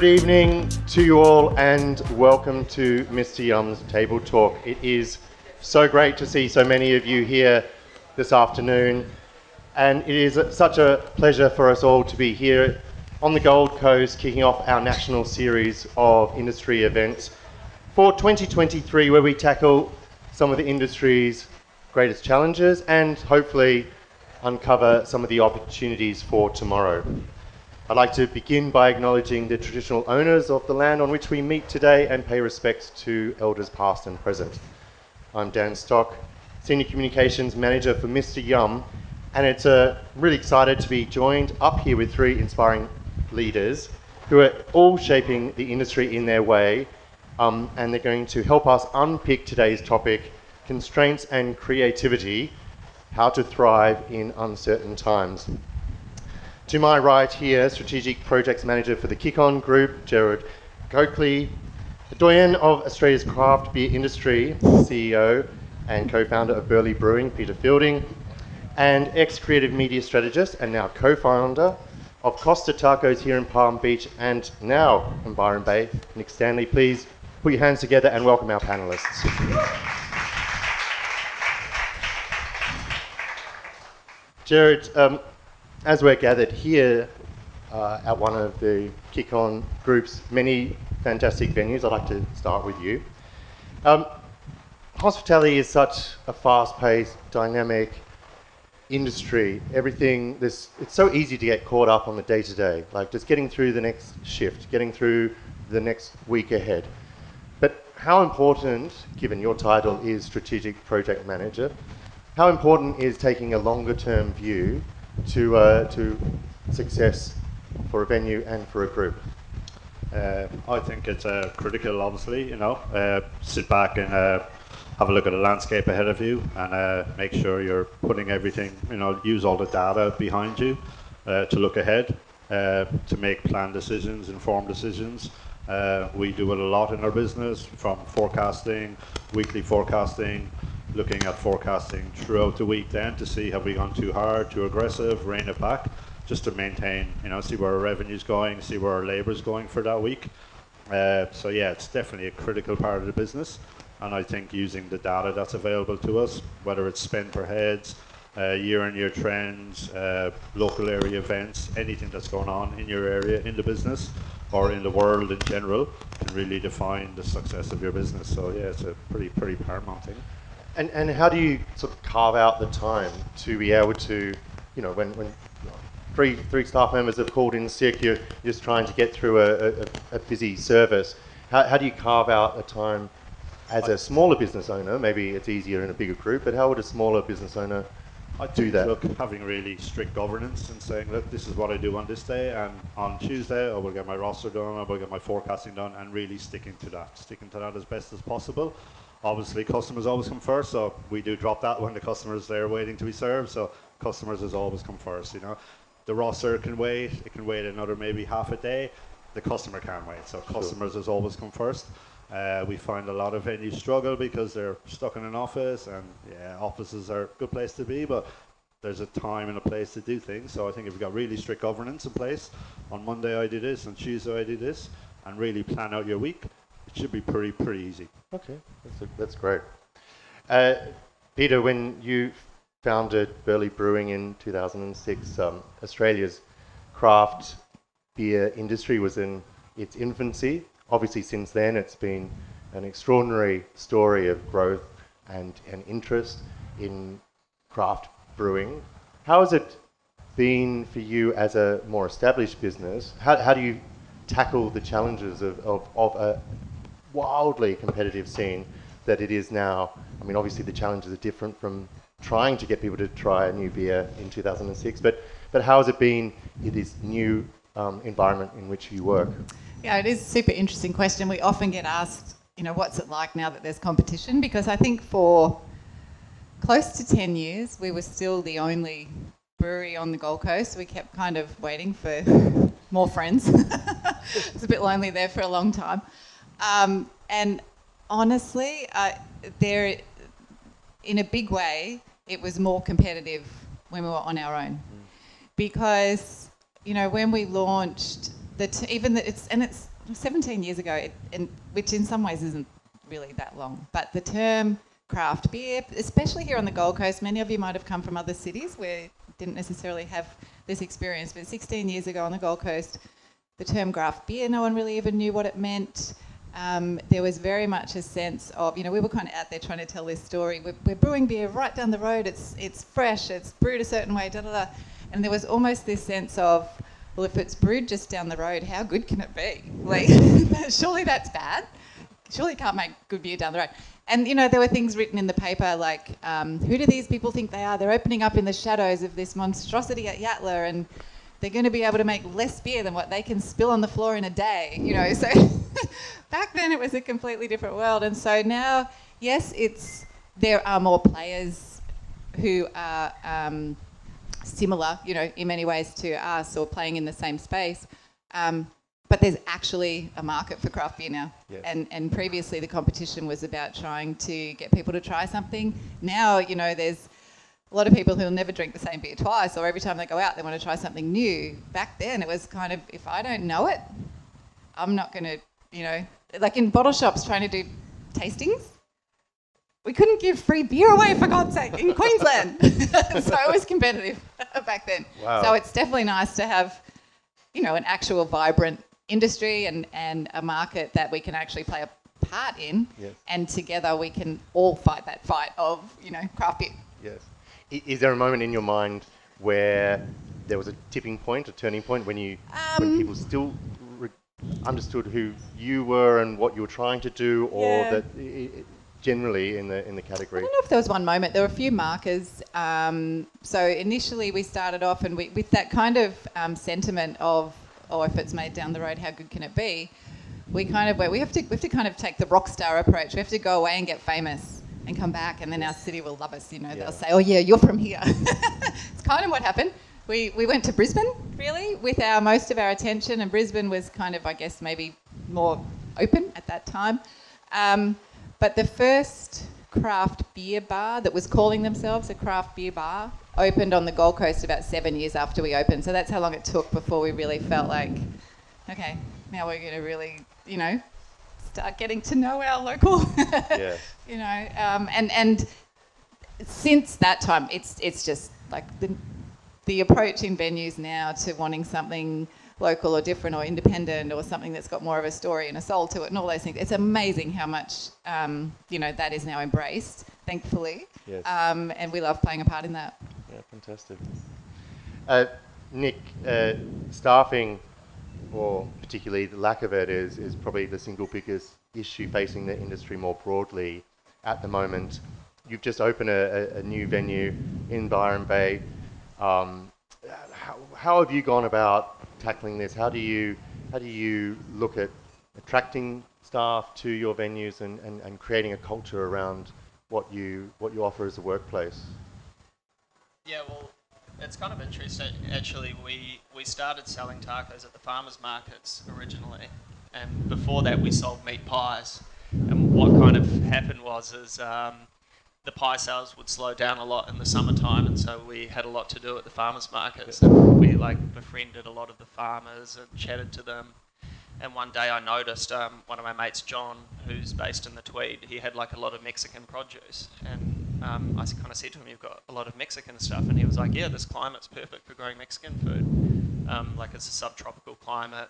Good evening to you all and welcome to Mr. Yum's Table Talk. It is so great to see so many of you here this afternoon, and it is such a pleasure for us all to be here on the Gold Coast kicking off our national series of industry events for 2023, where we tackle some of the industry's greatest challenges and hopefully uncover some of the opportunities for tomorrow. I'd like to begin by acknowledging the traditional owners of the land on which we meet today and pay respects to elders past and present. I'm Dan Stock, Senior Communications Manager for Mr. Yum, and it's really excited to be joined up here with three inspiring leaders who are all shaping the industry in their way, and they're going to help us unpick today's topic, constraints and creativity, how to thrive in uncertain times. To my right here, Strategic Projects Manager for the Kick-On Group, Gerard, the doyen of Australia's craft beer industry, CEO and co-founder of Burleigh Brewing, Peta, and ex-creative media strategist and now co-founder of Costa Tacos here in Palm Beach and now in Byron Bay, Nick Stanley. Please put your hands together and welcome our panellists. Gerard, as we're gathered here at one of the Kick-On Group's many fantastic venues, I'd like to start with you. Hospitality is such a fast-paced, dynamic industry. It's so easy to get caught up on the day-to-day, like just getting through the next shift, getting through the next week ahead. But how important, given your title is Strategic Project Manager, how important is taking a longer-term view to success for a venue and for a group? I think it's critical, obviously, sit back and have a look at the landscape ahead of you and make sure you're putting everything, use all the data behind you to look ahead, to make planned decisions, informed decisions. We do it a lot in our business, from forecasting, weekly forecasting, looking at forecasting throughout the week then to see have we gone too hard, too aggressive, rein it back, just to maintain, see where our revenue's going, see where our labour's going for that week. So yeah, it's definitely a critical part of the business, and I think using the data that's available to us, whether it's spend per heads, year-on-year trends, local area events, anything that's going on in your area, in the business, or in the world in general, can really define the success of your business. So yeah, it's a pretty paramount thing. And how do you sort of carve out the time to be able to, when three staff members have called in sick, you're just trying to get through a busy service. How do you carve out the time as a smaller business owner? Maybe it's easier in a bigger group, but how would a smaller business owner do that? Look, having really strict governance and saying, look, this is what I do on this day, and on Tuesday I will get my roster done, I will get my forecasting done, and really sticking to that as best as possible. Obviously, customers always come first, so we do drop that when the customer's there waiting to be served, so customers has always come first, The roster can wait, it can wait another maybe half a day, the customer can't wait, so customers has always come first. We find a lot of venues struggle because they're stuck in an office, and yeah, offices are a good place to be, but there's a time and a place to do things, so I think if you've got really strict governance in place, on Monday I do this, on Tuesday I do this, and really plan out your week, it should be pretty easy. Okay, that's great. Peta, when you founded Burleigh Brewing in 2006, Australia's craft beer industry was in its infancy. Obviously, since then, it's been an extraordinary story of growth and interest in craft brewing. How has it been for you as a more established business? How do you tackle the challenges of a wildly competitive scene that it is now? I mean, obviously the challenges are different from trying to get people to try a new beer in 2006, but how has it been in this new environment in which you work? Yeah, it is a super interesting question. We often get asked, what's it like now that there's competition? Because I think for close to 10 years, we were still the only brewery on the Gold Coast. We kept kind of waiting for more friends. It's a bit lonely there for a long time. And honestly, in a big way, it was more competitive when we were on our own. Because, when we launched It's 17 years ago, which in some ways isn't really that long. But the term craft beer, especially here on the Gold Coast, many of you might have come from other cities where didn't necessarily have this experience. But 16 years ago on the Gold Coast, the term craft beer, no one really even knew what it meant. There was very much a sense of, we were kind of out there trying to tell this story. We're brewing beer right down the road. It's fresh. It's brewed a certain way. Da da da. And there was almost this sense of, well, if it's brewed just down the road, how good can it be? Like, surely that's bad. Surely you can't make good beer down the road. And, there were things written in the paper like, who do these people think they are? They're opening up in the shadows of this monstrosity at Yatla, and they're going to be able to make less beer than what they can spill on the floor in a day. So back then it was a completely different world. And so now, yes, there are more players who are similar, in many ways to us or playing in the same space. But there's actually a market for craft beer now. Yes. And previously the competition was about trying to get people to try something. Now, there's a lot of people who will never drink the same beer twice, or every time they go out they want to try something new. Back then it was kind of, if I don't know it, I'm not going to, like in bottle shops trying to do tastings. We couldn't give free beer away, for God's sake, in Queensland. So it was competitive back then. Wow. So it's definitely nice to have, an actual vibrant industry and a market that we can actually play a part in. Yes. And together we can all fight that fight of, craft beer. Yes. Is there a moment in your mind where there was a tipping point, a turning point, when people still understood who you were and what you were trying to do, or that generally in the category? I don't know if there was one moment. There were a few markers. So initially we started off and with that kind of sentiment of, if it's made down the road, how good can it be? We have to kind of take the rock star approach. We have to go away and get famous and come back, and then our city will love us. They'll say, "Oh yeah, you're from here." It's kind of what happened. We went to Brisbane really with most of our attention, and Brisbane was kind of, I guess, maybe more open at that time. But the first craft beer bar that was calling themselves a craft beer bar opened on the Gold Coast about 7 years after we opened. So that's how long it took before we really felt like, okay, now we're going to really, start getting to know our local, and since that time, it's just like the approach in venues now to wanting something local or different or independent or something that's got more of a story and a soul to it and all those things. It's amazing how much, that is now embraced, thankfully. Yes. And we love playing a part in that. Yeah, fantastic. Nick, staffing, or particularly the lack of it, is probably the single biggest issue facing the industry more broadly at the moment. You've just opened a new venue in Byron Bay. How have you gone about tackling this? How do you look at attracting staff to your venues and creating a culture around what you offer as a workplace? Yeah, well, it's kind of interesting. Actually, we started selling tacos at the farmers markets originally, and before that we sold meat pies. And what kind of happened was the pie sales would slow down a lot in the summertime, and so we had a lot to do at the farmers markets. And we befriended a lot of the farmers and chatted to them. And one day I noticed one of my mates, John, who's based in the Tweed, he had a lot of Mexican produce. And I kind of said to him, "You've got a lot of Mexican stuff." And he was like, "Yeah, this climate's perfect for growing Mexican food. It's a subtropical climate.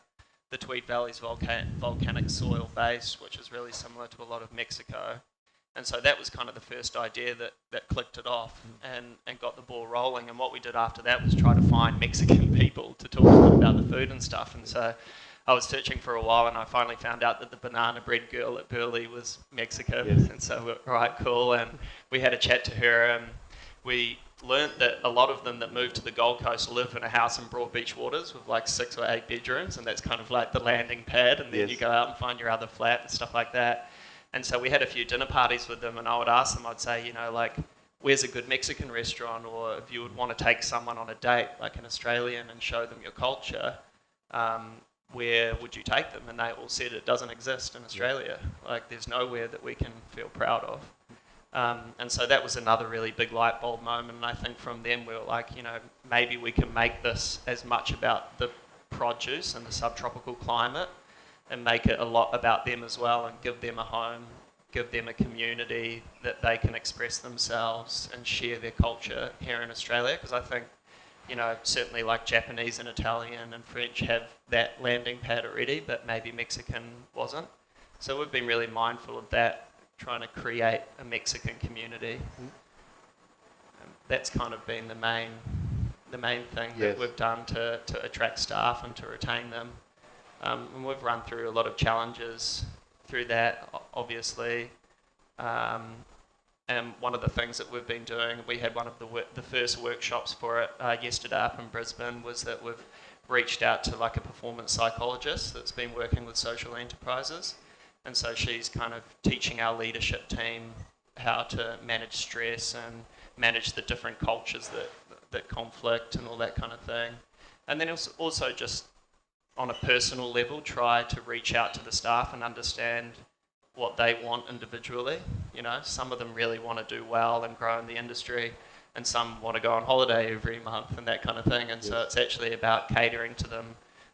The Tweed Valley's volcanic soil based, which is really similar to a lot of Mexico." And so that was kind of the first idea that clicked it off and got the ball rolling. And what we did after that was try to find Mexican people to talk to them about the food and stuff. And so I was searching for a while, and I finally found out that the banana bread girl at Burleigh was Mexican. Yes. And so we were, right, cool. And we had a chat to her, and we learnt that a lot of them that moved to the Gold Coast live in a house in Broadbeach Waters with 6 or 8 bedrooms, and that's kind of like the landing pad, and then you go out and find your other flat and stuff like that. And so we had a few dinner parties with them, and I would ask them, I'd say, where's a good Mexican restaurant? Or if you would want to take someone on a date, like an Australian, and show them your culture, where would you take them? And they all said it doesn't exist in Australia. There's nowhere that we can feel proud of. And so that was another really big light bulb moment. And I think from then we were like, maybe we can make this as much about the produce in the subtropical climate and make it a lot about them as well, and give them a home, give them a community that they can express themselves and share their culture here in Australia. Because I think, you know, certainly like Japanese and Italian and French have that landing pad already, but maybe Mexican wasn't. So we've been really mindful of that, trying to create a Mexican community. That's kind of been the main thing that we've done to attract staff and to retain them. And we've run through a lot of challenges through that, obviously. And one of the things that we've been doing, we had one of the first workshops for it yesterday up in Brisbane, was that we've reached out to like a performance psychologist that's been working with social enterprises. And so she's kind of teaching our leadership team how to manage stress and manage the different cultures that conflict and all that kind of thing. And then also just on a personal level, try to reach out to the staff and understand what they want individually. You know, some of them really want to do well and grow in the industry, and some want to go on holiday every month and that kind of thing. And so it's actually about catering to them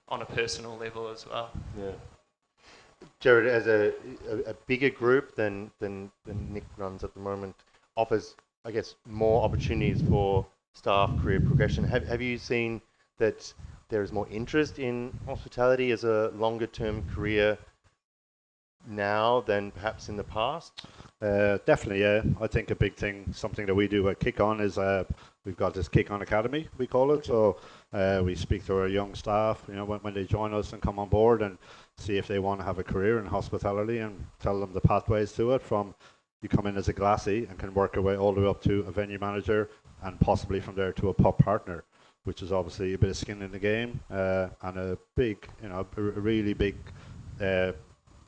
on a personal level as well. Yeah. Gerard, as a bigger group than Nick runs at the moment, offers, I guess, more opportunities for staff career progression. Have you seen that there is more interest in hospitality as a longer term career now than perhaps in the past? Definitely, yeah. I think a big thing, something that we do at Kick On is we've got this Kick On Academy, we call it. So we speak to our young staff, you know, when they join us and come on board, and see if they want to have a career in hospitality, and tell them the pathways to it. From you come in as a glassy and can work your way all the way up to a venue manager, and possibly from there to a pub partner, which is obviously a bit of skin in the game, and a big, you know, a really big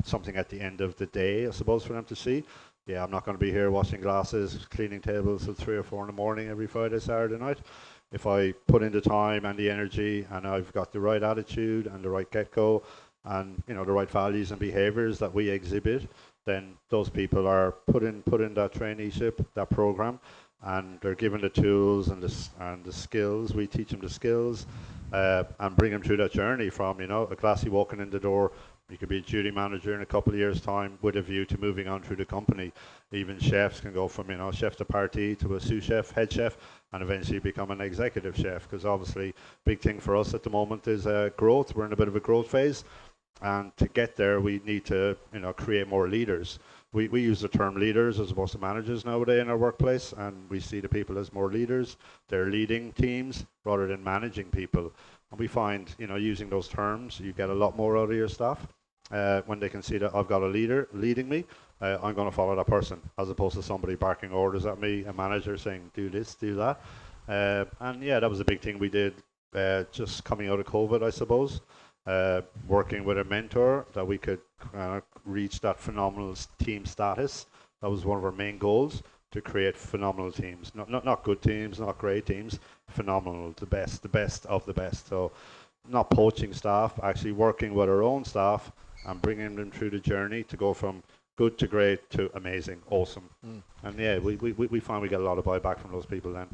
something at the end of the day, I suppose, for them to see. Yeah, I'm not going to be here washing glasses, cleaning tables till 3 or 4 in the morning every Friday, Saturday night. If I put in the time and the energy, and I've got the right attitude and the right get-go, and, you know, the right values and behaviours that we exhibit, then those people are put in that traineeship, that program, and they're given the tools and the skills. We teach them the skills, and bring them through that journey from, you know, a glassy walking in the door. You could be a duty manager in a couple of years' time with a view to moving on through the company. Even chefs can go from, you know, chef de partie to a sous chef, head chef, and eventually become an executive chef. Because obviously, big thing for us at the moment is growth. We're in a bit of a growth phase, and to get there, we need to, you know, create more leaders. We use the term leaders as opposed to managers nowadays in our workplace, and we see the people as more leaders. They're leading teams rather than managing people. And we find, you know, using those terms, you get a lot more out of your staff. When they can see that I've got a leader leading me, I'm going to follow that person, as opposed to somebody barking orders at me, a manager saying, do this, do that. And yeah, that was a big thing we did just coming out of COVID, I suppose. Working with a mentor, that we could reach that phenomenal team status. That was one of our main goals, to create phenomenal teams. Not good teams, not great teams, phenomenal, the best of the best. So not poaching staff, actually working with our own staff and bringing them through the journey to go from good to great to amazing, awesome. And yeah, we find we get a lot of buyback from those people then.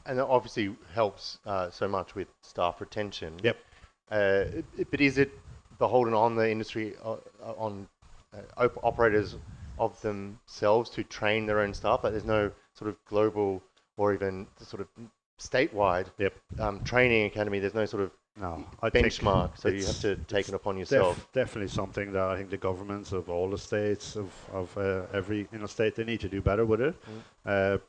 And that obviously helps so much with staff retention. Yep. But is it beholden on the industry, on operators of themselves to train their own staff? Like, there's no sort of global or even sort of statewide training academy. There's no sort of benchmark, so you have to take it upon yourself. Definitely something that I think the governments of all the states of every state, they need to do better with it.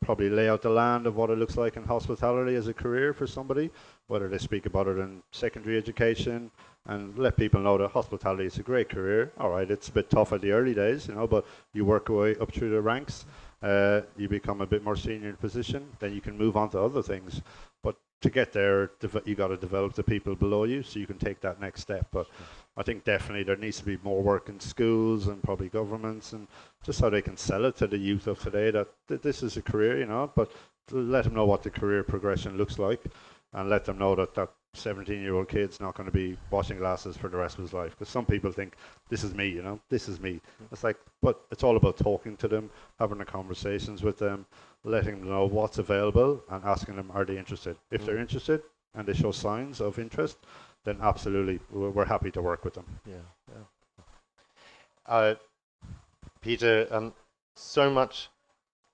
Probably lay out the land of what it looks like in hospitality as a career for somebody, whether they speak about it in secondary education, and let people know that hospitality is a great career. All right, it's a bit tough at the early days, but you work your way up through the ranks. You become a bit more senior in position, then you can move on to other things. But to get there, you got to develop the people below you so you can take that next step. But I think definitely there needs to be more work in schools and probably governments, and just how they can sell it to the youth of today that this is a career, but to let them know what the career progression looks like, and let them know that 17-year-old kid's not going to be washing glasses for the rest of his life. Because some people think, this is me, this is me. It's like, but it's all about talking to them, having the conversations with them, letting them know what's available, and asking them, are they interested? If they're interested and they show signs of interest, then absolutely we're happy to work with them. Peter, so much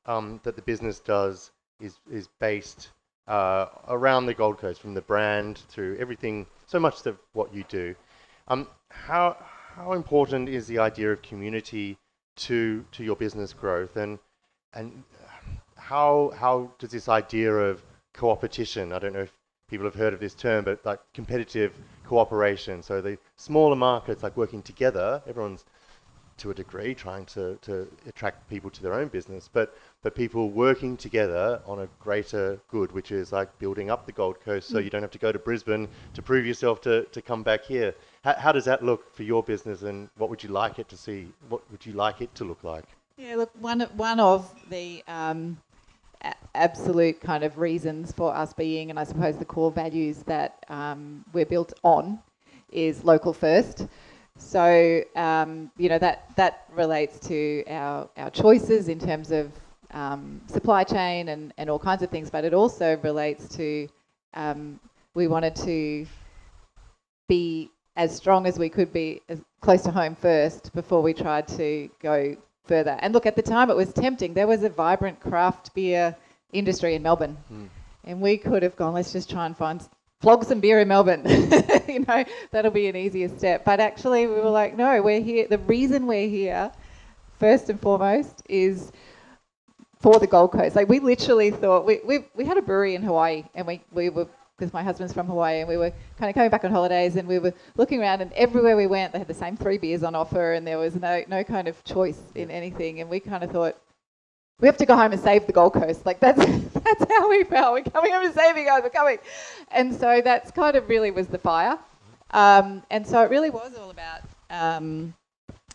that the business does is based around the Gold Coast, from the brand through everything. So much of what you do. How important is the idea of community to your business growth, and how does this idea of co-opetition, I don't know if people have heard of this term, but like competitive cooperation, so the smaller markets like working together, everyone's to a degree trying to attract people to their own business, but people working together on a greater good, which is like building up the Gold Coast, so you don't have to go to Brisbane to prove yourself to come back here. How does that look for your business, and what would you like it to see? What would you like it to look like? Yeah, look, one of the absolute kind of reasons for us being, and I suppose the core values that we're built on, is local first. So that relates to our choices in terms of supply chain and all kinds of things, but it also relates to we wanted to be as strong as we could be, as close to home first, before we tried to go further. And look, at the time it was tempting. There was a vibrant craft beer industry in Melbourne, and we could have gone, let's just try and flog some beer in Melbourne. That'll be an easier step. But actually we were like, no, we're here. The reason we're here, first and foremost, is for the Gold Coast. Like, we literally thought, we had a brewery in Hawaii, and we were, because my husband's from Hawaii, and we were kind of coming back on holidays, and we were looking around, and everywhere we went they had the same 3 beers on offer, and there was no kind of choice in anything. And we kind of thought, we have to go home and save the Gold Coast. Like, that's how we felt. We're coming home to save you guys. We're coming. And so that's kind of really was the fire. And so it really was all about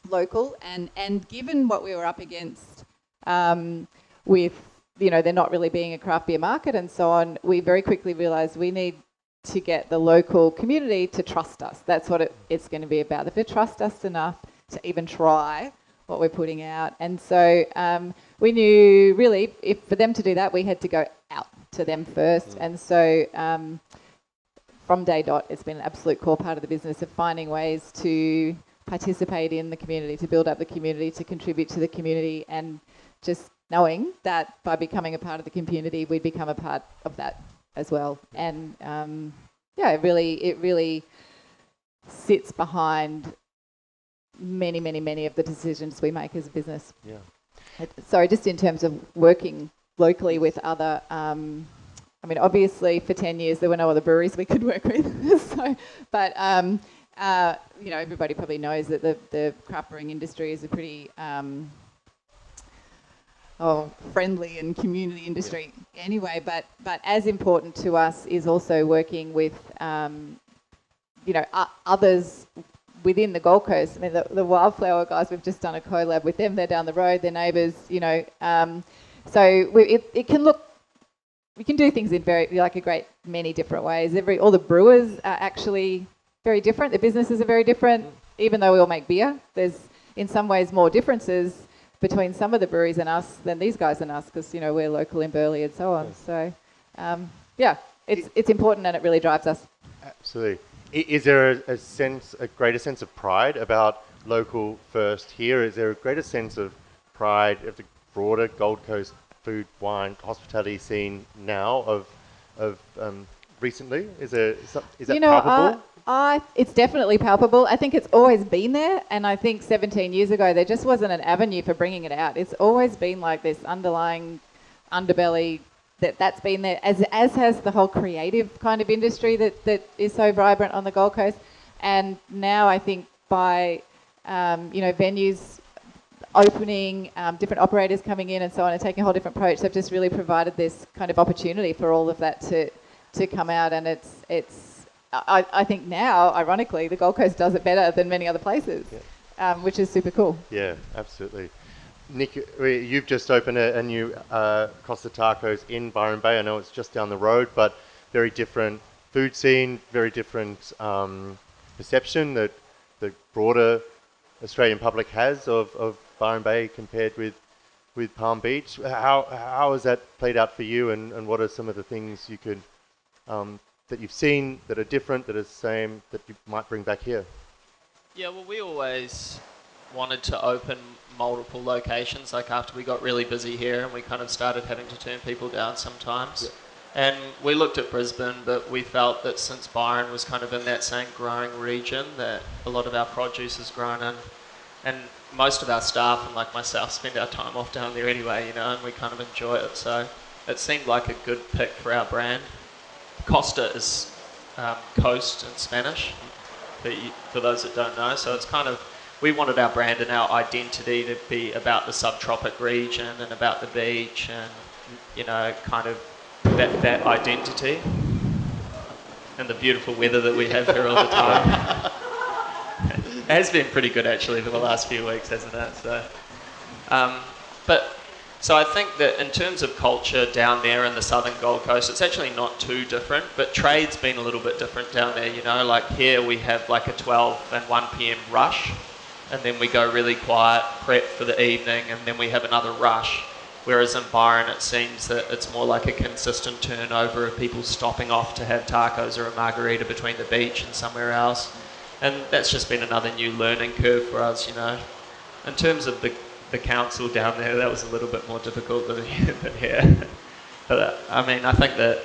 local. And given what we were up against with, there not really being a craft beer market and so on, we very quickly realised we need to get the local community to trust us. That's what it's going to be about. If they trust us enough to even try what we're putting out. And so we knew, really, if for them to do that, we had to go out to them first. And so from day dot, it's been an absolute core part of the business of finding ways to participate in the community, to build up the community, to contribute to the community, and just knowing that by becoming a part of the community, we'd become a part of that as well. And it really sits behind many of the decisions we make as a business. So just in terms of working locally with other, obviously for 10 years there were no other breweries we could work with. But everybody probably knows that the craft brewing industry is a pretty friendly and community industry anyway. But as important to us is also working with others within the Gold Coast. I mean, the Wildflower guys, we've just done a collab with them. They're down the road, they're neighbours, So it can look, we can do things in a great many different ways. All the brewers are actually very different. The businesses are very different, even though we all make beer. There's, in some ways, more differences between some of the breweries and us than these guys and us, because, we're local in Burleigh and so on. So, it's important, and it really drives us. Absolutely. Is there a greater sense of pride about local first here? Is there a greater sense of pride of the broader Gold Coast food, wine, hospitality scene now of recently? Is that palpable? It's definitely palpable. I think it's always been there, and I think 17 years ago there just wasn't an avenue for bringing it out. It's always been like this underlying underbelly that's been there, as has the whole creative kind of industry that is so vibrant on the Gold Coast. And now I think by venues opening, different operators coming in and so on, and taking a whole different approach, they've just really provided this kind of opportunity for all of that to come out. And I think now, ironically, the Gold Coast does it better than many other places, which is super cool. Yeah, absolutely. Nick, you've just opened a new Costa Tacos in Byron Bay. I know it's just down the road, but very different food scene, very different perception that the broader Australian public has of Byron Bay compared with Palm Beach. How has that played out for you, and what are some of the things you could that you've seen that are different, that are the same, that you might bring back here? Yeah, well, we always wanted to open multiple locations, like after we got really busy here and we kind of started having to turn people down sometimes. Yeah. And we looked at Brisbane, but we felt that since Byron was kind of in that same growing region, that a lot of our produce is grown in. And most of our staff, and like myself, spend our time off down there anyway, you know, and we kind of enjoy it. So it seemed like a good pick for our brand. Costa is coast in Spanish, for those that don't know. So it's kind of, we wanted our brand and our identity to be about the subtropic region and about the beach and, you know, kind of that identity and the beautiful weather that we have here all the time. It has been pretty good actually for the last few weeks, hasn't it? So I think that in terms of culture down there in the southern Gold Coast, it's actually not too different, but trade's been a little bit different down there, you know, like here we have like a 12 and 1 p.m. rush, and then we go really quiet, prep for the evening, and then we have another rush. Whereas in Byron, it seems that it's more like a consistent turnover of people stopping off to have tacos or a margarita between the beach and somewhere else. And that's just been another new learning curve for us, you know. In terms of the council down there, that was a little bit more difficult than here. But I mean, I think that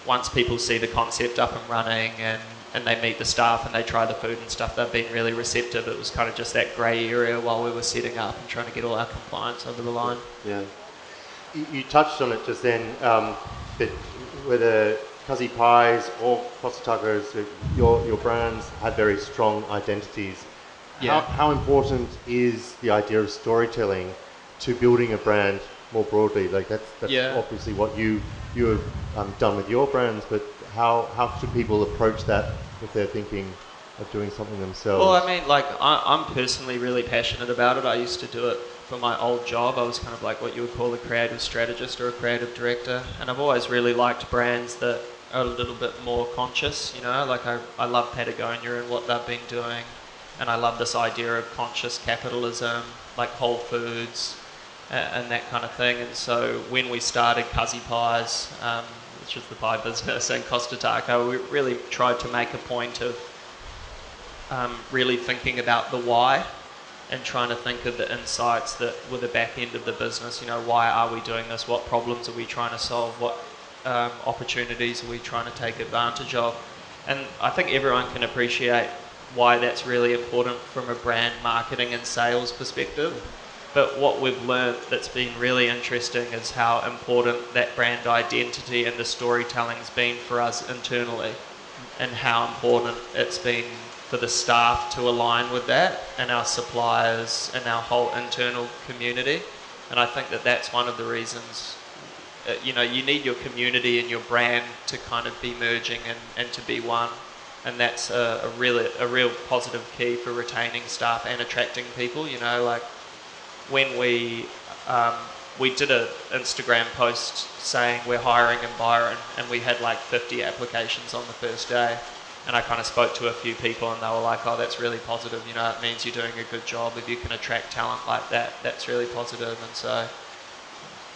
once people see the concept up and running and they meet the staff and they try the food and stuff, they've been really receptive. It was kind of just that grey area while we were setting up and trying to get all our compliance over the line. Yeah. You touched on it just then, that whether Cuzzy Pies or Costa Tacos, your brands have very strong identities. Yeah. How important is the idea of storytelling to building a brand more broadly? Like that's obviously what you have done with your brands, but how should people approach that if they're thinking of doing something themselves? Well, I mean, like I'm personally really passionate about it. I used to do it for my old job. I was kind of like what you would call a creative strategist or a creative director, and I've always really liked brands that are a little bit more conscious, you know, like I love Patagonia and what they've been doing, and I love this idea of conscious capitalism, like Whole Foods and that kind of thing. And so when we started Cuzzy Pies, which is the pie business, and Costa Taco, we really tried to make a point of really thinking about the why and trying to think of the insights that were the back end of the business. You know, why are we doing this? What problems are we trying to solve? What opportunities are we trying to take advantage of? And I think everyone can appreciate why that's really important from a brand marketing and sales perspective. But what we've learned that's been really interesting is how important that brand identity and the storytelling's been for us internally, and how important it's been for the staff to align with that, and our suppliers and our whole internal community. And I think that that's one of the reasons, you know, you need your community and your brand to kind of be merging and to be one. And that's a real positive key for retaining staff and attracting people. You know, like when we did an Instagram post saying we're hiring in Byron, and we had like 50 applications on the first day. And I kind of spoke to a few people and they were like, oh, that's really positive. You know, it means you're doing a good job. If you can attract talent like that, that's really positive. And so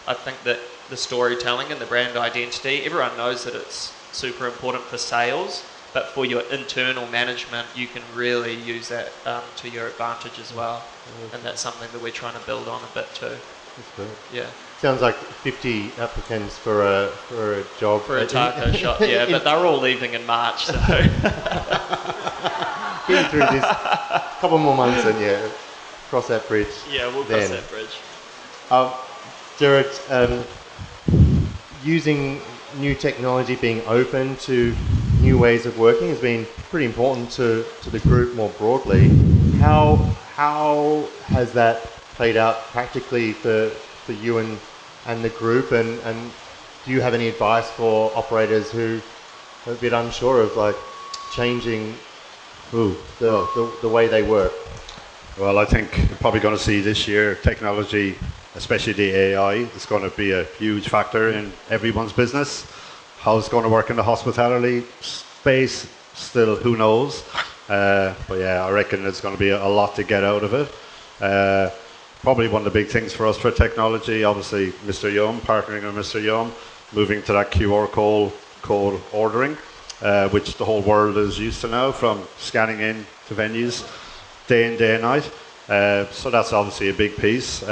I think that the storytelling and the brand identity, everyone knows that it's super important for sales, but for your internal management, you can really use that to your advantage as well. And that's something that we're trying to build on a bit too. That's good. Yeah. Sounds like 50 applicants for a job. For a taco shop, yeah, but they're all leaving in March, so. Getting through this couple more months and yeah, cross that bridge. Yeah, we'll cross that bridge. Gerard, using new technology, being open to new ways of working has been pretty important to the group more broadly. How has that played out practically for you and the group, and do you have any advice for operators who are a bit unsure of like changing the way they work? Well, I think you're probably going to see this year technology, especially the AI, is going to be a huge factor in everyone's business. How it's going to work in the hospitality space, still who knows. But yeah, I reckon there's going to be a lot to get out of it. Probably one of the big things for us for technology, obviously Mr. Yum, partnering with Mr. Yum, moving to that QR code ordering. which the whole world is used to now, from scanning in to venues day in, day and night. So that's obviously a big piece.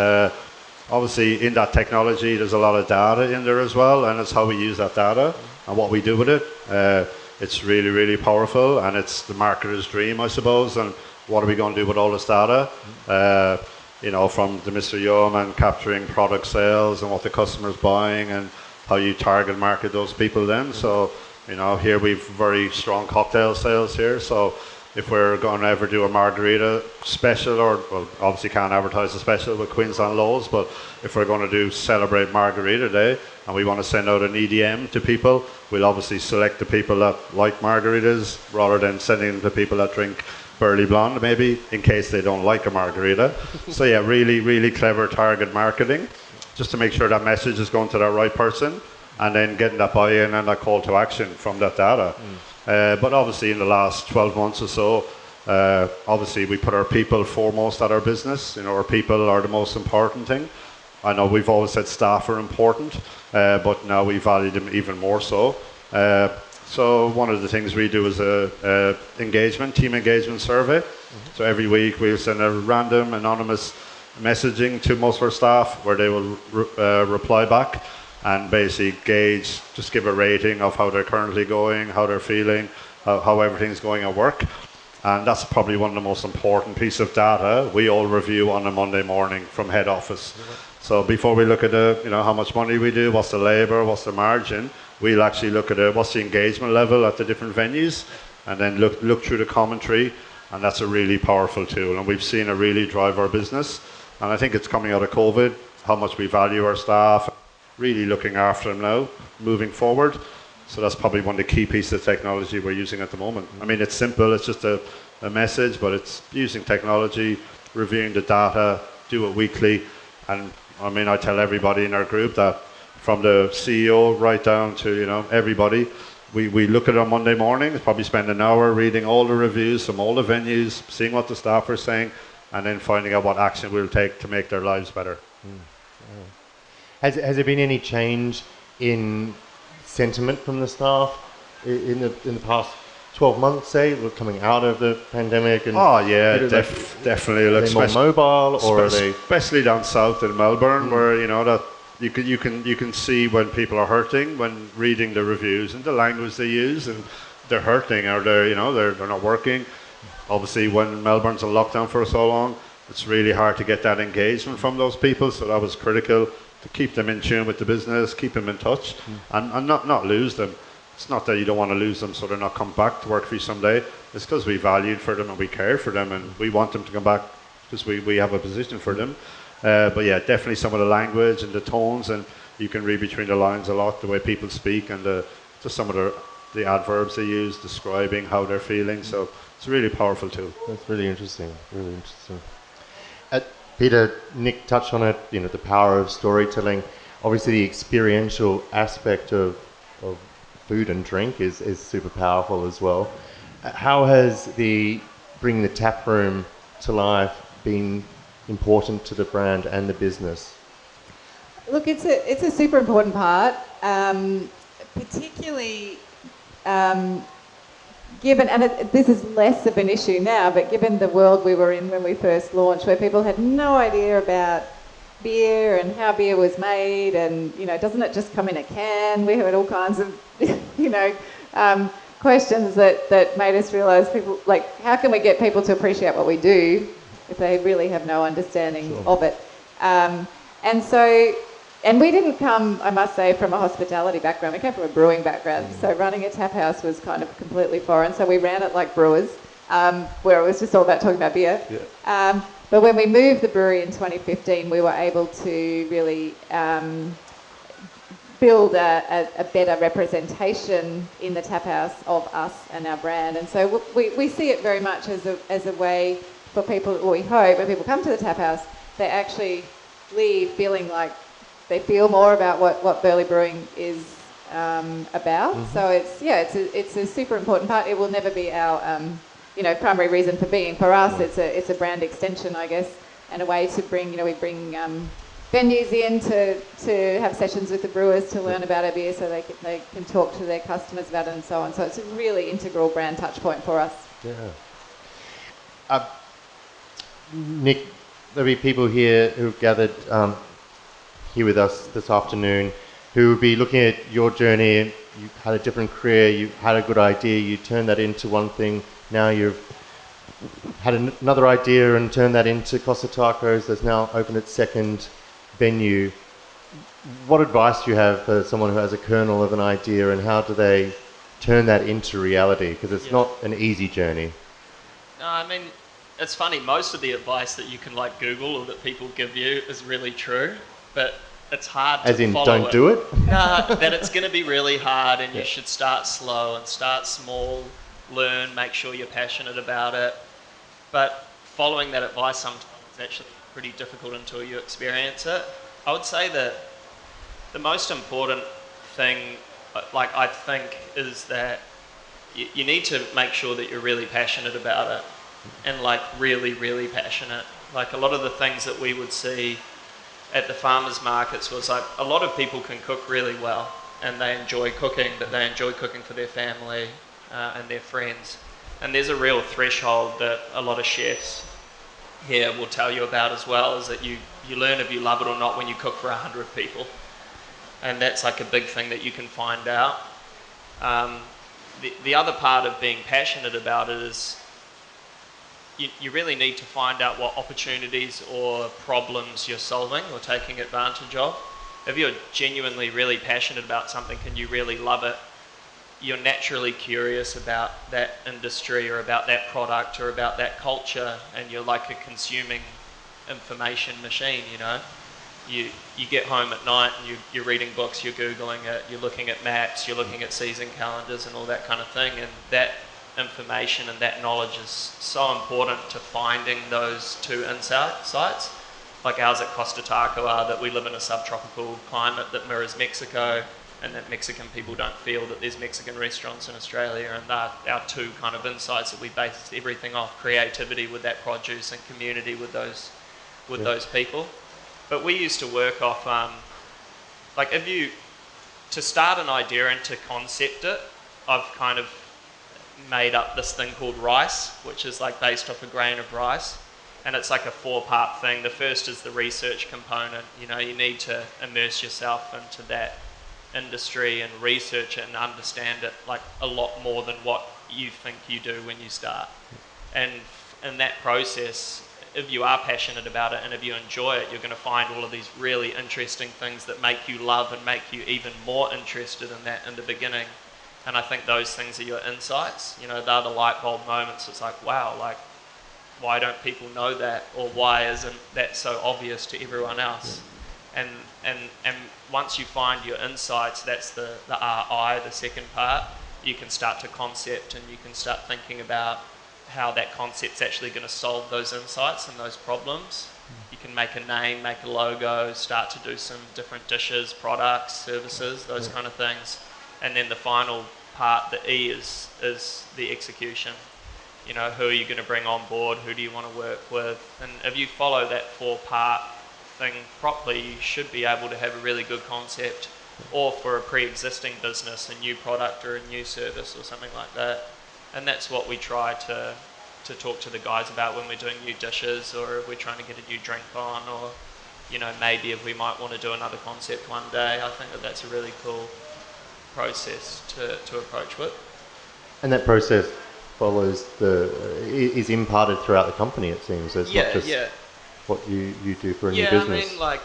Obviously, in that technology, there's a lot of data in there as well, and it's how we use that data and what we do with it. It's really, really powerful, and it's the marketer's dream, I suppose. And what are we going to do with all this data? You know, from the Mr. Yum and capturing product sales and what the customer's buying and how you target market those people then. So, you know, here we've very strong cocktail sales here. So if we're going to ever do a margarita special, or well, obviously can't advertise a special with Queensland Lows, but if we're going to do Celebrate Margarita Day and we want to send out an EDM to people, we'll obviously select the people that like margaritas rather than sending them to people that drink Burleigh Blonde, maybe, in case they don't like a margarita. So yeah, really, really clever target marketing, just to make sure that message is going to the right person, and then getting that buy-in and that call to action from that data. But obviously in the last 12 months or so, obviously we put our people foremost at our business. You know, our people are the most important thing. I know we've always said staff are important, but now we value them even more so. So one of the things we do is a team engagement survey. So every week we'll send a random anonymous messaging to most of our staff where they will reply back and basically gauge, just give a rating of how they're currently going, how they're feeling, how everything's going at work. And that's probably one of the most important pieces of data we all review on a Monday morning from head office. So before we look at how much money we do, what's the labour, what's the margin, we'll actually look at what's the engagement level at the different venues, and then look through the commentary, and that's a really powerful tool. And we've seen it really drive our business. And I think it's coming out of COVID, how much we value our staff, really looking after them now, moving forward. So that's probably one of the key pieces of technology we're using at the moment. I mean, it's simple, it's just a message, but it's using technology, reviewing the data, do it weekly. And I mean, I tell everybody in our group that from the CEO right down to, everybody, we look at it on Monday morning, probably spend an hour reading all the reviews from all the venues, seeing what the staff are saying, and then finding out what action we'll take to make their lives better. Has there been any change in sentiment from the staff in the past 12 months, say, coming out of the pandemic? And definitely. Are they more mobile, or are they especially down south in Melbourne, where that you can see when people are hurting when reading the reviews and the language they use, and they're hurting, or they're not working. Obviously, when Melbourne's in lockdown for so long, it's really hard to get that engagement from those people. So that was critical to keep them in tune with the business, keep them in touch, and not lose them. It's not that you don't want to lose them so they're not come back to work for you someday. It's because we valued for them and we care for them, and we want them to come back because we have a position for them. But yeah, definitely some of the language and the tones, and you can read between the lines a lot, the way people speak, and just some of the adverbs they use describing how they're feeling. So it's a really powerful tool. That's really interesting. Really interesting. Peter, Nick touched on it. The power of storytelling. Obviously, the experiential aspect of food and drink is super powerful as well. How has bringing the tap room to life been important to the brand and the business? Look, it's a super important part, particularly given, and this is less of an issue now, but given the world we were in when we first launched, where people had no idea about beer and how beer was made, and doesn't it just come in a can? We heard all kinds of questions that made us realise people, like, how can we get people to appreciate what we do if they really have no understanding of it? And we didn't come, I must say, from a hospitality background. We came from a brewing background. So running a tap house was kind of completely foreign. So we ran it like brewers, where it was just all about talking about beer. Yeah. But when we moved the brewery in 2015, we were able to really build a better representation in the tap house of us and our brand. And so we see it very much as a way for people, or we hope, when people come to the tap house, they actually leave feeling like they feel more about what Burleigh Brewing is about. So it's a super important part. It will never be our primary reason for being. For us, it's a brand extension, I guess, and a way to bring we bring venues in to have sessions with the brewers to learn about our beer so they can talk to their customers about it and so on. So it's a really integral brand touch point for us. Yeah. Nick, there'll be people here who've gathered here with us this afternoon who will be looking at your journey. You had a different career, you had a good idea, you turned that into one thing, now you've had another idea and turned that into Costa Tacos that's now opened its second venue. What advice do you have for someone who has a kernel of an idea, and how do they turn that into reality? Because it's not an easy journey. No, I mean, it's funny, most of the advice that you can like Google or that people give you is really true, but it's hard to follow. As in, don't do it? No, that it's going to be really hard, and you should start slow and start small, learn, make sure you're passionate about it. But following that advice sometimes is actually pretty difficult until you experience it. I would say that the most important thing, like I think, is that you need to make sure that you're really passionate about it, and like really, really passionate. Like a lot of the things that we would see at the farmers markets was like a lot of people can cook really well and they enjoy cooking, but they enjoy cooking for their family and their friends. And there's a real threshold that a lot of chefs here will tell you about as well, is that you learn if you love it or not when you cook for 100 people. And that's like a big thing that you can find out. The other part of being passionate about it is you really need to find out what opportunities or problems you're solving or taking advantage of. If you're genuinely really passionate about something and you really love it, you're naturally curious about that industry or about that product or about that culture, and you're like a consuming information machine, you know. You get home at night and you're reading books, you're Googling it, you're looking at maps, you're looking at season calendars and all that kind of thing, and that information and that knowledge is so important to finding those two insights, like ours at Costa Taco are, that we live in a subtropical climate that mirrors Mexico, and that Mexican people don't feel that there's Mexican restaurants in Australia, and our two kind of insights that we base everything off: creativity with that produce and community with those people. But we used to work off, like to start an idea and to concept it, I've kind of made up this thing called rice, which is like based off a grain of rice, and it's like a 4-part thing. The first is the research component. You know, you need to immerse yourself into that industry and research it and understand it like a lot more than what you think you do when you start. And in that process, if you are passionate about it and if you enjoy it, you're going to find all of these really interesting things that make you love and make you even more interested in that in the beginning. And I think those things are your insights. You know, they're the light bulb moments. It's like, wow, like, why don't people know that? Or why isn't that so obvious to everyone else? And once you find your insights, that's the RI, the second part. You can start to concept, and you can start thinking about how that concept's actually going to solve those insights and those problems. You can make a name, make a logo, start to do some different dishes, products, services, those kind of things. And then the final part, the E, is the execution. You know, who are you going to bring on board? Who do you want to work with? And if you follow that 4-part thing properly, you should be able to have a really good concept, or for a pre-existing business, a new product or a new service or something like that. And that's what we try to talk to the guys about when we're doing new dishes, or if we're trying to get a new drink on, or, you know, maybe if we might want to do another concept one day. I think that that's a really cool process to approach with. And that process is imparted throughout the company, it seems. It's not just what you do for a new business. I mean, like,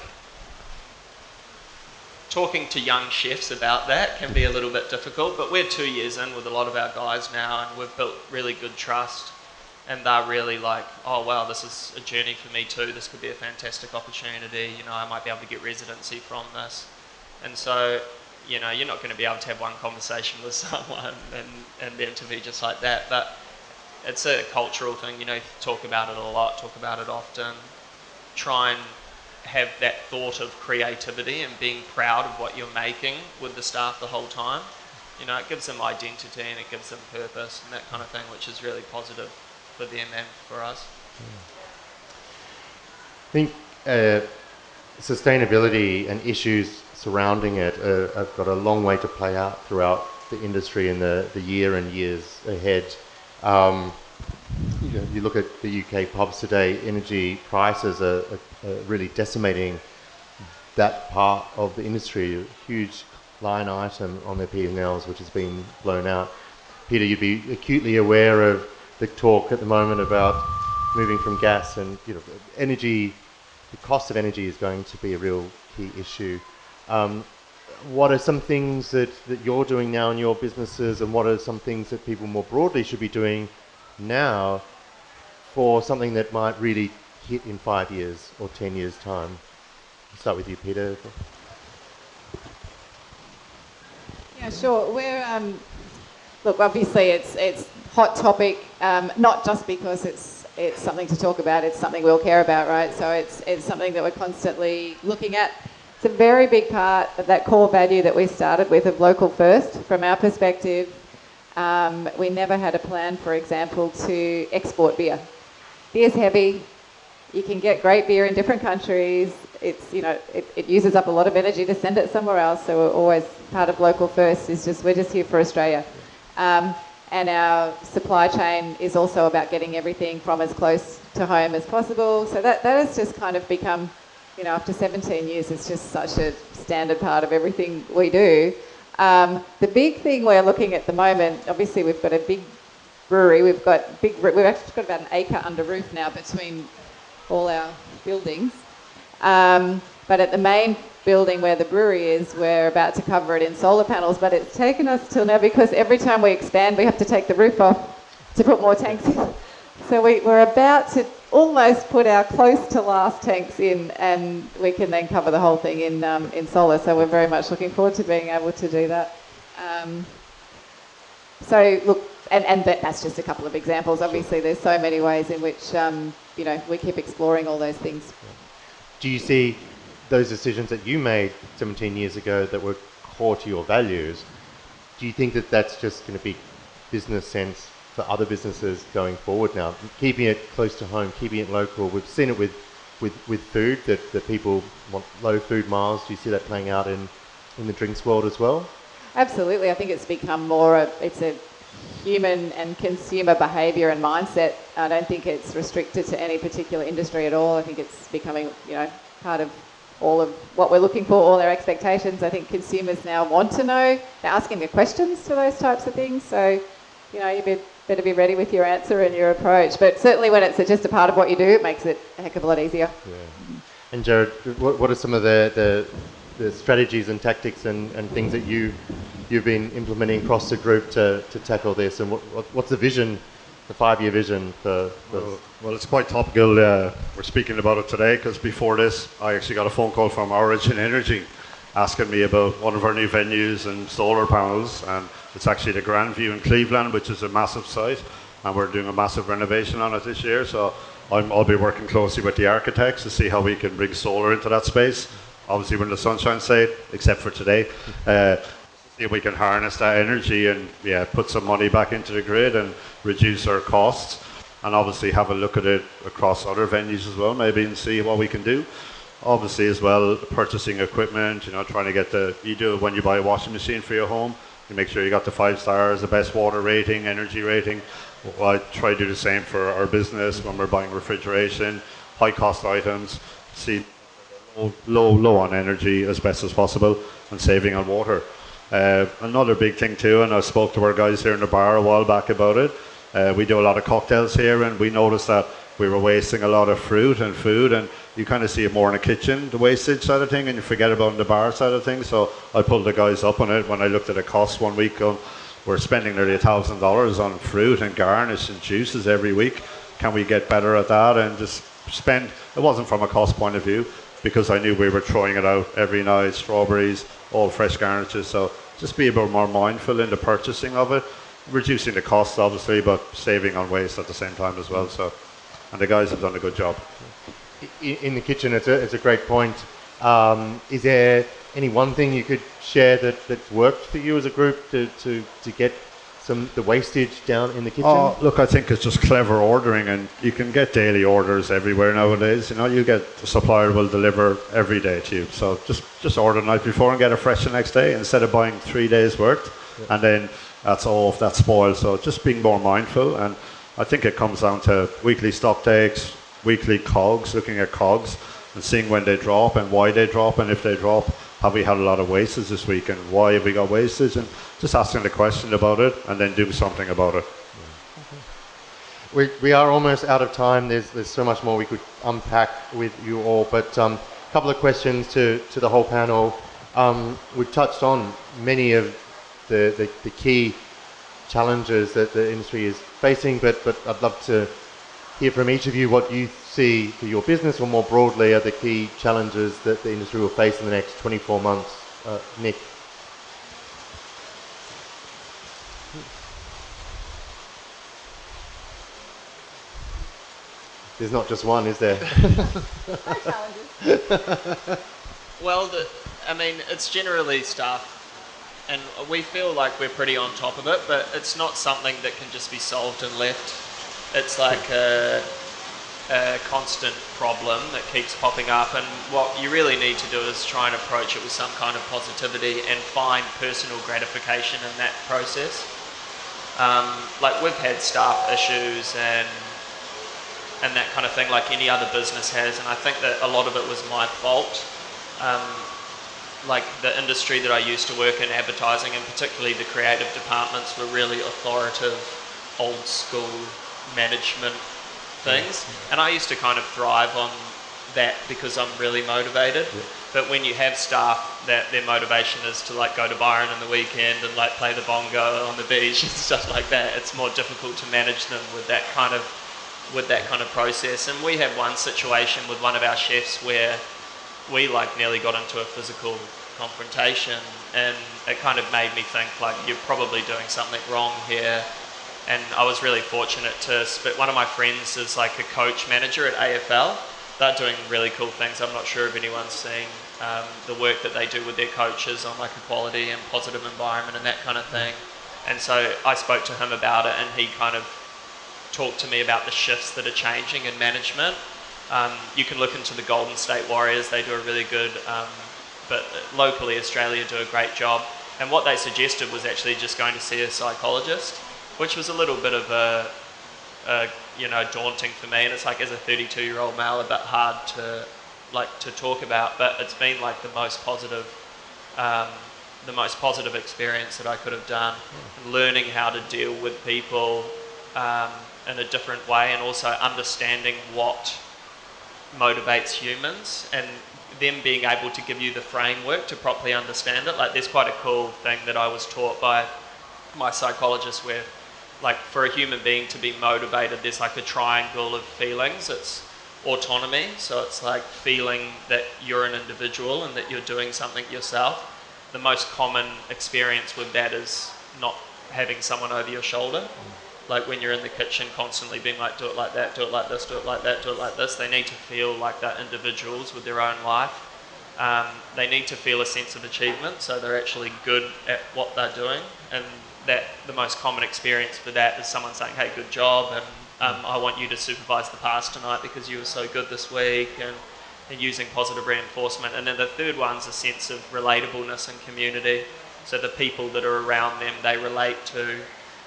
talking to young chefs about that can be a little bit difficult, but we're 2 years in with a lot of our guys now, and we've built really good trust, and they're really like, oh wow, this is a journey for me too, this could be a fantastic opportunity, you know, I might be able to get residency from this. And so, you know, you're not going to be able to have one conversation with someone and them to be just like that, but it's a cultural thing, you know, talk about it a lot, talk about it often, try and have that thought of creativity and being proud of what you're making with the staff the whole time. You know, it gives them identity and it gives them purpose and that kind of thing, which is really positive for them and for us. I think sustainability and issues surrounding it have got a long way to play out throughout the industry in the year and years ahead. You look at the UK pubs today, energy prices are really decimating that part of the industry, a huge line item on their P&Ls which has been blown out. Peter, you'd be acutely aware of the talk at the moment about moving from gas and energy. The cost of energy is going to be a real key issue. What are some things that you're doing now in your businesses, and what are some things that people more broadly should be doing now for something that might really hit in 5 years or 10 years' time? I'll start with you, Peter. Yeah, sure. We're look, obviously it's hot topic, not just because it's something to talk about, it's something we'll care about, right? So it's something that we're constantly looking at. It's a very big part of that core value that we started with of local first. From our perspective, we never had a plan, for example, to export beer. Beer's heavy. You can get great beer in different countries. It's, it uses up a lot of energy to send it somewhere else. So we're always part of local first we're just here for Australia. And our supply chain is also about getting everything from as close to home as possible. So that has just kind of become, after 17 years, it's just such a standard part of everything we do. The big thing we're looking at the moment, obviously we've got a big brewery. We've actually got about an acre under roof now between all our buildings. But at the main building where the brewery is, we're about to cover it in solar panels, but it's taken us till now because every time we expand, we have to take the roof off to put more tanks in. So we're about to almost put our close to last tanks in, and we can then cover the whole thing in solar. So we're very much looking forward to being able to do that. So look, and that's just a couple of examples. Obviously, there's so many ways in which we keep exploring all those things. Do you see those decisions that you made 17 years ago that were core to your values? Do you think that that's just going to be business sense for other businesses going forward now? Keeping it close to home, keeping it local. We've seen it with food, that people want low food miles. Do you see that playing out in the drinks world as well? Absolutely. I think it's become it's a human and consumer behaviour and mindset. I don't think it's restricted to any particular industry at all. I think it's becoming, part of all of what we're looking for, all our expectations. I think consumers now want to know. They're asking the questions to those types of things. So, you better be ready with your answer and your approach. But certainly when it's just a part of what you do, it makes it a heck of a lot easier. Yeah. And Gerard, what are some of the strategies and tactics and things that you've been implementing across the group to tackle this, and what's the vision, the 5-year vision for this? Well, it's quite topical. We're speaking about it today because before this, I actually got a phone call from Origin Energy asking me about one of our new venues and solar panels, and it's actually the Grandview in Cleveland, which is a massive site, and we're doing a massive renovation on it this year. So I'll be working closely with the architects to see how we can bring solar into that space. Obviously, we're in the Sunshine State, except for today. See if we can harness that energy and put some money back into the grid and reduce our costs, and obviously have a look at it across other venues as well, maybe, and see what we can do. Obviously as well, purchasing equipment, trying to get you do it when you buy a washing machine for your home, you make sure you got the 5 stars, the best water rating, energy rating. Well, I try to do the same for our business when we're buying refrigeration, high cost items, see low on energy as best as possible, and saving on water. Another big thing too, and I spoke to our guys here in the bar a while back about it, we do a lot of cocktails here, and we noticed that we were wasting a lot of fruit and food, and you kind of see it more in the kitchen, the wastage side of thing, and you forget about the bar side of things. So I pulled the guys up on it when I looked at the cost one week. We're spending nearly $1,000 on fruit and garnish and juices every week. Can we get better at that and just spend? It wasn't from a cost point of view, because I knew we were throwing it out every night, strawberries, all fresh garnishes. So just be a bit more mindful in the purchasing of it, reducing the costs obviously, but saving on waste at the same time as well. So, and the guys have done a good job. In the kitchen, it's a great point. Is there any one thing you could share that's worked for you as a group to get the wastage down in the kitchen? Oh, look, I think it's just clever ordering, and you can get daily orders everywhere nowadays. You know, you get the supplier will deliver every day to you. So just order the night before and get it fresh the next day instead of buying 3 days worth, and then that's off, that's spoiled. So just being more mindful, and I think it comes down to weekly stock takes, weekly COGS, looking at COGS and seeing when they drop and why they drop, and if they drop, have we had a lot of wastage this week and why have we got wastage, and just asking the question about it and then do something about it. We are almost out of time. There's so much more we could unpack with you all, but a couple of questions to the whole panel. We've touched on many of the key challenges that the industry is facing, but I'd love to hear from each of you what you see for your business, or more broadly are the key challenges that the industry will face in the next 24 months. Nick. There's not just one, is there? Well, it's generally staff, and we feel like we're pretty on top of it, but it's not something that can just be solved and left. It's like a constant problem that keeps popping up, and what you really need to do is try and approach it with some kind of positivity and find personal gratification in that process. Like we've had staff issues and that kind of thing, like any other business has, and I think that a lot of it was my fault. Like the industry that I used to work in, advertising, and particularly the creative departments, were really authoritative, old school management things, and I used to kind of thrive on that because I'm really motivated. But when you have staff that their motivation is to like go to Byron on the weekend and like play the bongo on the beach and stuff like that, it's more difficult to manage them with that kind of process. And we had one situation with one of our chefs where we like nearly got into a physical confrontation, and it kind of made me think like, you're probably doing something wrong here. And I was really fortunate to split. One of my friends is like a coach manager at AFL. They're doing really cool things. I'm not sure if anyone's seen the work that they do with their coaches on like equality and positive environment and that kind of thing. And so I spoke to him about it, and he kind of talked to me about the shifts that are changing in management. You can look into the Golden State Warriors. They do a really good, but locally Australia do a great job. And what they suggested was actually just going to see a psychologist, which was a little bit of a daunting for me, and it's like, as a 32-year-old male, a bit hard to talk about, but it's been like the most positive experience that I could have done. Learning how to deal with people in a different way, and also understanding what motivates humans, and them being able to give you the framework to properly understand it. Like, there's quite a cool thing that I was taught by my psychologist where, like, for a human being to be motivated, there's like a triangle of feelings. It's autonomy, so it's like feeling that you're an individual and that you're doing something yourself. The most common experience with that is not having someone over your shoulder. Like when you're in the kitchen constantly being like, do it like that, do it like this, do it like that, do it like this. They need to feel like they're individuals with their own life. They need to feel a sense of achievement, so they're actually good at what they're doing. And that the most common experience for that is someone saying, hey, good job, and I want you to supervise the past tonight because you were so good this week, and using positive reinforcement. And then the third one's a sense of relatableness and community. So the people that are around them, they relate to,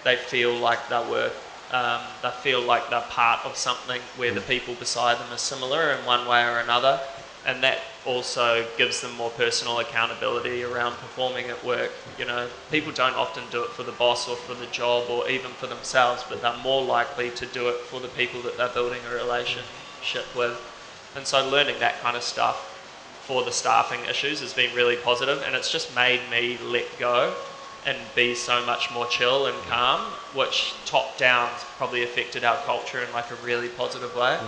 they feel like they're worth, they feel like they're part of something where the people beside them are similar in one way or another. And that also gives them more personal accountability around performing at work. You know, people don't often do it for the boss or for the job or even for themselves, but they're more likely to do it for the people that they're building a relationship with. And so learning that kind of stuff for the staffing issues has been really positive, and it's just made me let go and be so much more chill and calm, which top down probably affected our culture in like a really positive way.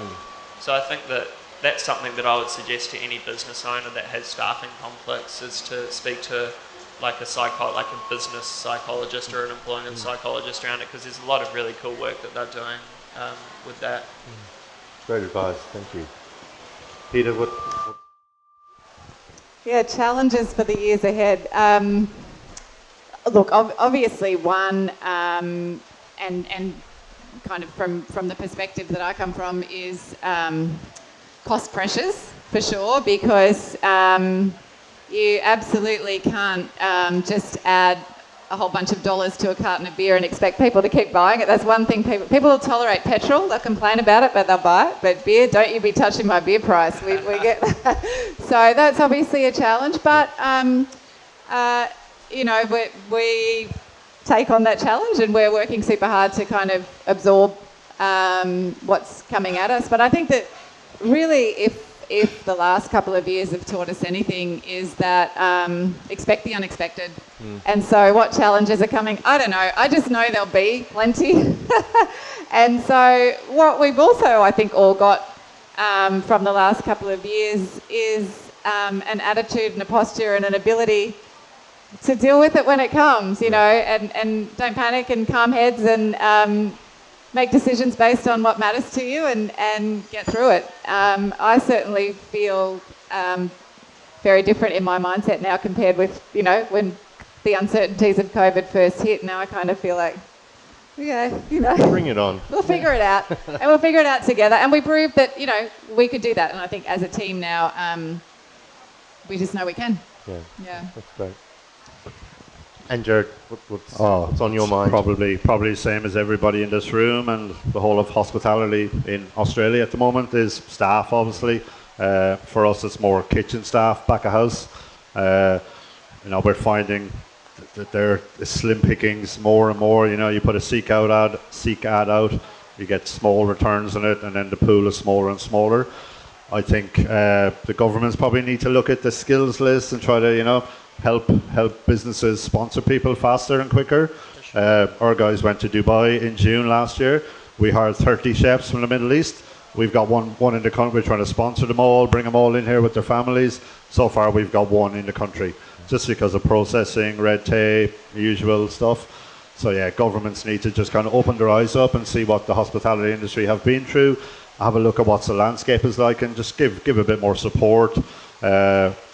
So I think that that's something that I would suggest to any business owner that has staffing conflicts, is to speak to like a business psychologist or an employment psychologist around it, because there's a lot of really cool work that they're doing with that. Great advice, thank you. Peta, what? Yeah, challenges for the years ahead. look, obviously one, and kind of from the perspective that I come from is cost pressures for sure, because you absolutely can't just add a whole bunch of dollars to a carton of beer and expect people to keep buying it. That's one thing. People will tolerate petrol, they'll complain about it, but they'll buy it. But beer, don't you be touching my beer price. We get that. So that's obviously a challenge, but you know, we take on that challenge, and we're working super hard to kind of absorb what's coming at us. But I think that really, if the last couple of years have taught us anything, is that expect the unexpected. And so what challenges are coming? I don't know. I just know there'll be plenty. And so what we've also, I think, all got from the last couple of years is an attitude and a posture and an ability to deal with it when it comes, you know, and don't panic, and calm heads, and make decisions based on what matters to you, and get through it. I certainly feel very different in my mindset now compared with, you know, when the uncertainties of COVID first hit. Now I kind of feel like, yeah, you know, bring it on. We'll figure it out, and we'll figure it out together. And we proved that, you know, we could do that. And I think as a team now, we just know we can. Yeah. That's great. And Gerard, what's on your mind? Probably the same as everybody in this room, and the whole of hospitality in Australia at the moment is staff, obviously. For us, it's more kitchen staff, back of house. You know, we're finding that they're slim pickings more and more. You know, you put a seek ad out, you get small returns on it, and then the pool is smaller and smaller. I think the governments probably need to look at the skills list and try to, you know, help businesses sponsor people faster and quicker. Our guys went to Dubai in June last year. We hired 30 chefs from the Middle East. We've got one in the country. We're trying to sponsor them all, bring them all in here with their families. So far, we've got one in the country, just because of processing, red tape, usual stuff. So yeah, governments need to just kind of open their eyes up and see what the hospitality industry have been through, have a look at what the landscape is like, and just give a bit more support.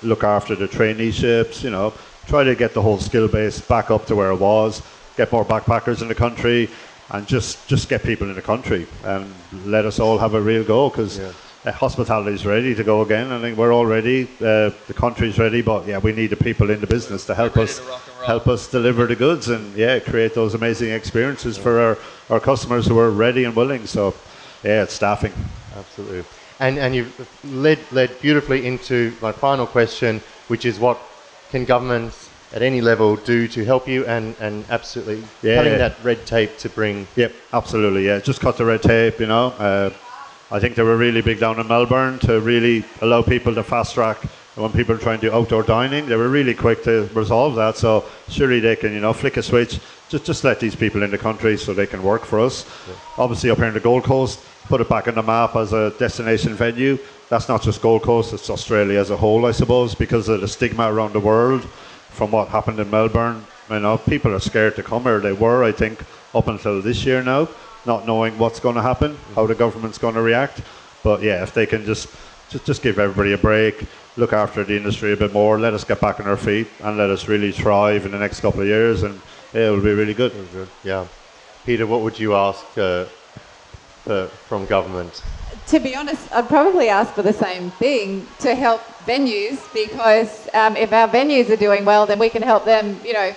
Look after the traineeships, you know, try to get the whole skill base back up to where it was, get more backpackers in the country, and just get people in the country, and let us all have a real go, because hospitality is ready to go again. I think we're all ready, the country's ready, but yeah, we need the people in the business to help us deliver the goods, and create those amazing experiences for our customers who are ready and willing. So yeah, it's staffing. Absolutely. And you've led beautifully into my final question, which is what can governments at any level do to help you, and absolutely cutting that red tape to bring... Yep, absolutely, just cut the red tape, you know. I think they were really big down in Melbourne to really allow people to fast track when people are trying to do outdoor dining. They were really quick to resolve that, so surely they can, you know, flick a switch, just let these people in the country so they can work for us. Obviously up here in the Gold Coast, put it back on the map as a destination venue. That's not just Gold Coast, it's Australia as a whole, I suppose, because of the stigma around the world from what happened in Melbourne. You know, people are scared to come here. They were, I think, up until this year now, not knowing what's going to happen, how the government's going to react. But yeah, if they can just give everybody a break, look after the industry a bit more, let us get back on our feet, and let us really thrive in the next couple of years, and it will be really good. Yeah. Peter, what would you ask from government? To be honest, I'd probably ask for the same thing, to help venues, because if our venues are doing well, then we can help them. You know,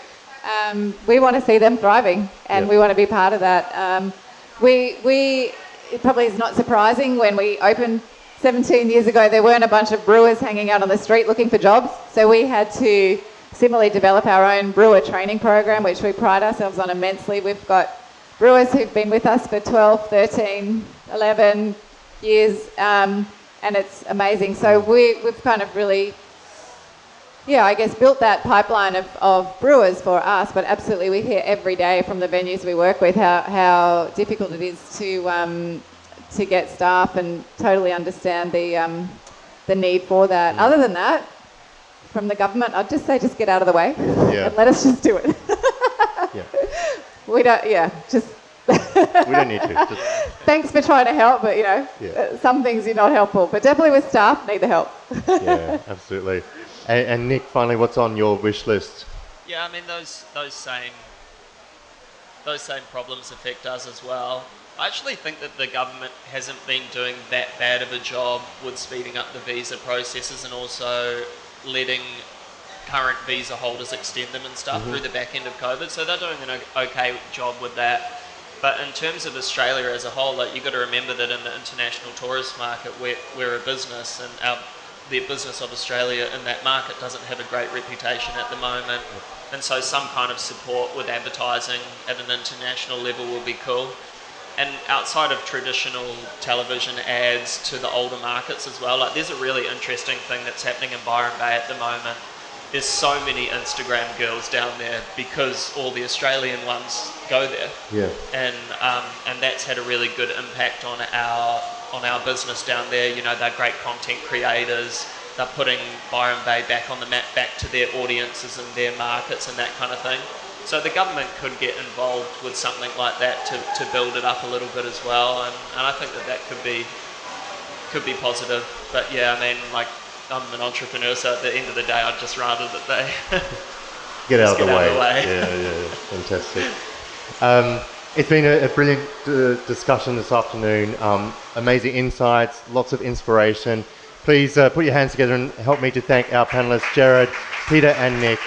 we want to see them thriving, and we want to be part of that. It probably is not surprising, when we opened 17 years ago, there weren't a bunch of brewers hanging out on the street looking for jobs. So we had to similarly develop our own brewer training program, which we pride ourselves on immensely. We've got brewers who've been with us for 12, 13, 11 years, and it's amazing. So we've kind of really, I guess, built that pipeline of brewers for us, but absolutely we hear every day from the venues we work with how difficult it is to get staff, and totally understand the need for that. Other than that, from the government, I'd just say just get out of the way and let us just do it. We don't need to. Thanks for trying to help, but some things are not helpful. But definitely with staff, need the help. Yeah, absolutely. And Nick, finally, what's on your wish list? Yeah, I mean those same problems affect us as well. I actually think that the government hasn't been doing that bad of a job with speeding up the visa processes and also letting current visa holders extend them and stuff through the back end of COVID. So they're doing an okay job with that. But in terms of Australia as a whole, like, you've got to remember that in the international tourist market, we're a business, and the business of Australia in that market doesn't have a great reputation at the moment. And so some kind of support with advertising at an international level will be cool. And outside of traditional television ads to the older markets as well, like, there's a really interesting thing that's happening in Byron Bay at the moment. There's so many Instagram girls down there because all the Australian ones go there. Yeah. And that's had a really good impact on our business down there. You know, they're great content creators. They're putting Byron Bay back on the map, back to their audiences and their markets and that kind of thing. So the government could get involved with something like that to build it up a little bit as well, and I think that could be positive. But yeah, I mean, like, I'm an entrepreneur, so at the end of the day, I'd just rather that they get out of the way. Yeah. Fantastic. It's been a brilliant discussion this afternoon. Amazing insights, lots of inspiration. Please put your hands together and help me to thank our panelists, Gerard, Peta and Nick.